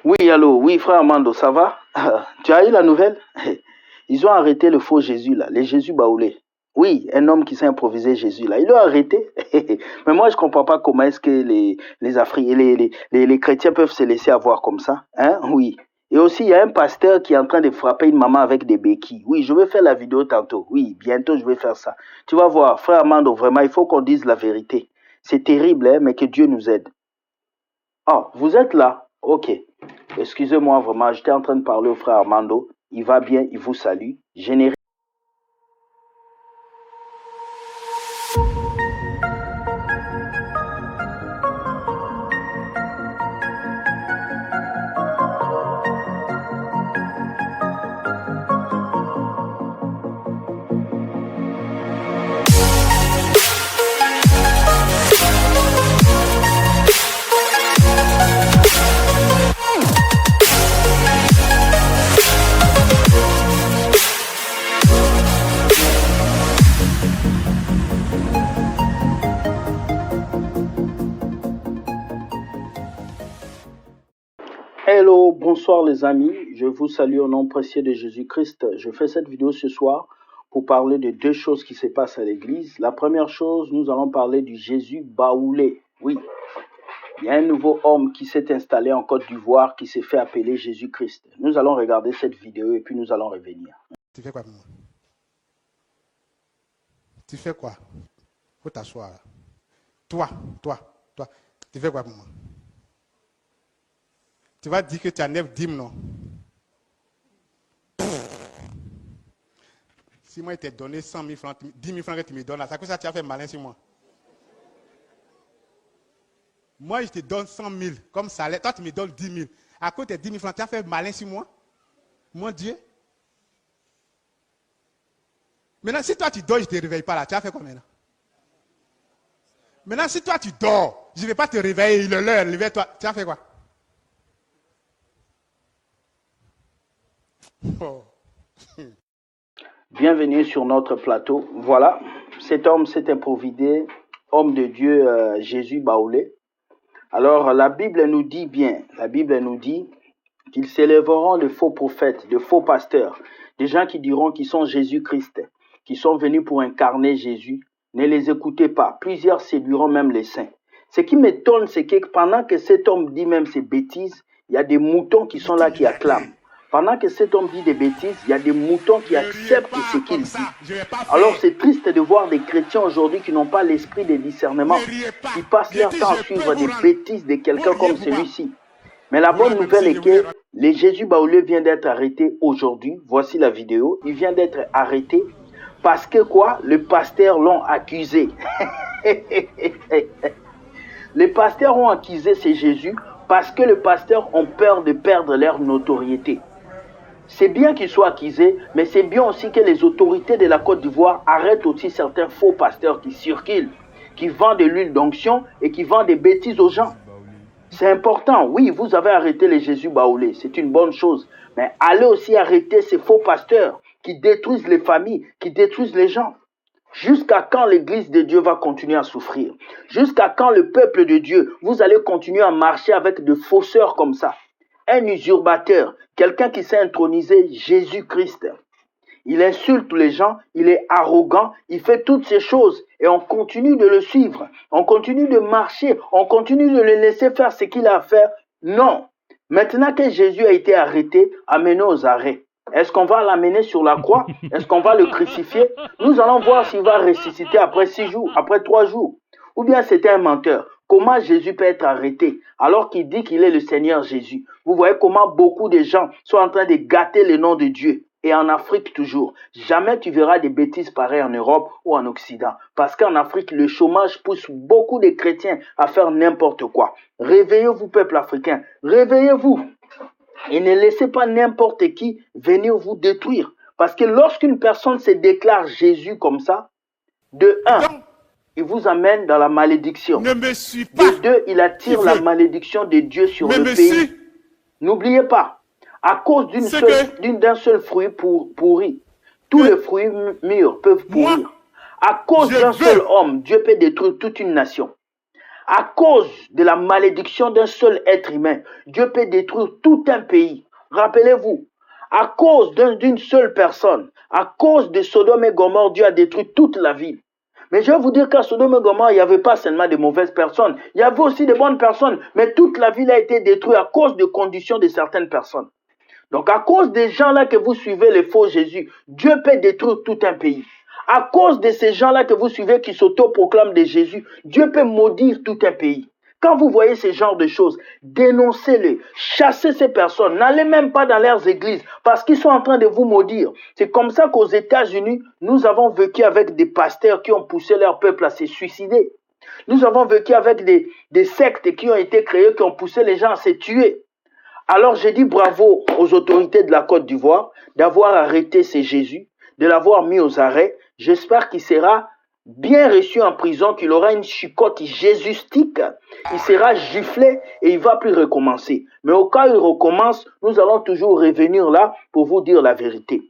Oui, allô, oui, frère Armando, ça va? Tu as eu la nouvelle? Ils ont arrêté le faux Jésus, là, les Jésus baoulés. Oui, un homme qui s'est improvisé Jésus, là. Ils l'ont arrêté. Mais moi, je ne comprends pas comment est-ce que les Africains, les chrétiens peuvent se laisser avoir comme ça. Hein? Oui. Et aussi, il y a un pasteur qui est en train de frapper une maman avec des béquilles. Oui, je vais faire la vidéo tantôt. Oui, bientôt, je vais faire ça. Tu vas voir, frère Armando, vraiment, il faut qu'on dise la vérité. C'est terrible, hein, mais que Dieu nous aide. Oh, vous êtes là? Ok. Excusez-moi vraiment, j'étais en train de parler au frère Armando. Il va bien, il vous salue. Générique. Hello, bonsoir les amis. Je vous salue au nom précieux de Jésus-Christ. Je fais cette vidéo ce soir pour parler de deux choses qui se passent à l'église. La première chose, nous allons parler du Jésus baoulé. Oui, il y a un nouveau homme qui s'est installé en Côte d'Ivoire qui s'est fait appeler Jésus-Christ. Nous allons regarder cette vidéo et puis nous allons revenir. Tu fais quoi pour moi? Tu fais quoi? Faut t'asseoir. Toi, tu fais quoi pour moi? Tu vas dire que tu as 9 dîmes, non? Si moi, je t'ai donné 100 000 francs, 10 000 francs que tu me donnes, là, ça que ça, tu as fait malin sur moi. Moi, je te donne 100 000 comme salaire. Toi, tu me donnes 10 000. À cause de 10 000 francs, tu as fait malin sur moi? Mon Dieu. Maintenant, si toi, tu dors, je ne te réveille pas là, tu as fait quoi maintenant? Maintenant, si toi, tu dors, je ne vais pas te réveiller, il est l'heure, réveille-toi, tu as fait quoi? Oh. Bienvenue sur notre plateau. Voilà, cet homme s'est improvisé, homme de Dieu, Jésus baoulé. Alors, la Bible nous dit bien, la Bible nous dit qu'ils s'élèveront de faux prophètes, de faux pasteurs, des gens qui diront qu'ils sont Jésus-Christ, qui sont venus pour incarner Jésus. Ne les écoutez pas. Plusieurs séduiront même les saints. Ce qui m'étonne, c'est que pendant que cet homme dit même ces bêtises, il y a des moutons qui sont là qui acclament. Pendant que cet homme dit des bêtises, il y a des moutons qui acceptent ce qu'il dit. Alors c'est triste de voir des chrétiens aujourd'hui qui n'ont pas l'esprit de discernement, qui passent leur temps à suivre des bêtises de quelqu'un comme celui-ci. Mais la bonne nouvelle est que le Jésus baoulé vient d'être arrêté aujourd'hui. Voici la vidéo. Il vient d'être arrêté parce que quoi? Le pasteur l'ont accusé. Les pasteurs ont accusé ce Jésus parce que les pasteurs ont peur de perdre leur notoriété. C'est bien qu'ils soient accusés, mais c'est bien aussi que les autorités de la Côte d'Ivoire arrêtent aussi certains faux pasteurs qui circulent, qui vendent de l'huile d'onction et qui vendent des bêtises aux gens. C'est important. Oui, vous avez arrêté les Jésus baoulés, c'est une bonne chose. Mais allez aussi arrêter ces faux pasteurs qui détruisent les familles, qui détruisent les gens. Jusqu'à quand l'Église de Dieu va continuer à souffrir? Jusqu'à quand le peuple de Dieu, vous allez continuer à marcher avec des fausseurs comme ça? Un usurpateur, quelqu'un qui s'est intronisé Jésus-Christ. Il insulte les gens, il est arrogant, il fait toutes ces choses et on continue de le suivre. On continue de marcher, on continue de le laisser faire ce qu'il a à faire. Non. Maintenant que Jésus a été arrêté, amené aux arrêts. Est-ce qu'on va l'amener sur la croix? Est-ce qu'on va le crucifier? Nous allons voir s'il va ressusciter après 6 jours, après 3 jours. Ou bien c'était un menteur. Comment Jésus peut être arrêté alors qu'il dit qu'il est le Seigneur Jésus? Vous voyez comment beaucoup de gens sont en train de gâter le nom de Dieu. Et en Afrique toujours. Jamais tu verras des bêtises pareilles en Europe ou en Occident. Parce qu'en Afrique, le chômage pousse beaucoup de chrétiens à faire n'importe quoi. Réveillez-vous, peuple africain. Réveillez-vous. Et ne laissez pas n'importe qui venir vous détruire. Parce que lorsqu'une personne se déclare Jésus comme ça, de un, il vous amène dans la malédiction. Ne me suis pas. De deux, il attire la malédiction de Dieu sur le pays. N'oubliez pas, à cause d'un seul fruit pourri, tous les fruits mûrs peuvent pourrir. À cause d'un seul homme, Dieu peut détruire toute une nation. À cause de la malédiction d'un seul être humain, Dieu peut détruire tout un pays. Rappelez-vous, à cause d'une seule personne, à cause de Sodome et Gomorrhe, Dieu a détruit toute la ville. Mais je vais vous dire qu'à Sodome et Gomorrhe, il n'y avait pas seulement de mauvaises personnes, il y avait aussi de bonnes personnes, mais toute la ville a été détruite à cause des conditions de certaines personnes. Donc à cause des gens-là que vous suivez, les faux Jésus, Dieu peut détruire tout un pays. À cause de ces gens-là que vous suivez qui s'autoproclament de Jésus, Dieu peut maudire tout un pays. Quand vous voyez ce genre de choses, dénoncez-les, chassez ces personnes, n'allez même pas dans leurs églises parce qu'ils sont en train de vous maudire. C'est comme ça qu'aux États-Unis, nous avons vécu avec des pasteurs qui ont poussé leur peuple à se suicider. Nous avons vécu avec des sectes qui ont été créées, qui ont poussé les gens à se tuer. Alors je dis bravo aux autorités de la Côte d'Ivoire d'avoir arrêté ce Jésus, de l'avoir mis aux arrêts. J'espère qu'il sera bien reçu en prison, qu'il aura une chicotte jésustique, il sera giflé et il ne va plus recommencer. Mais au cas où il recommence, nous allons toujours revenir là pour vous dire la vérité.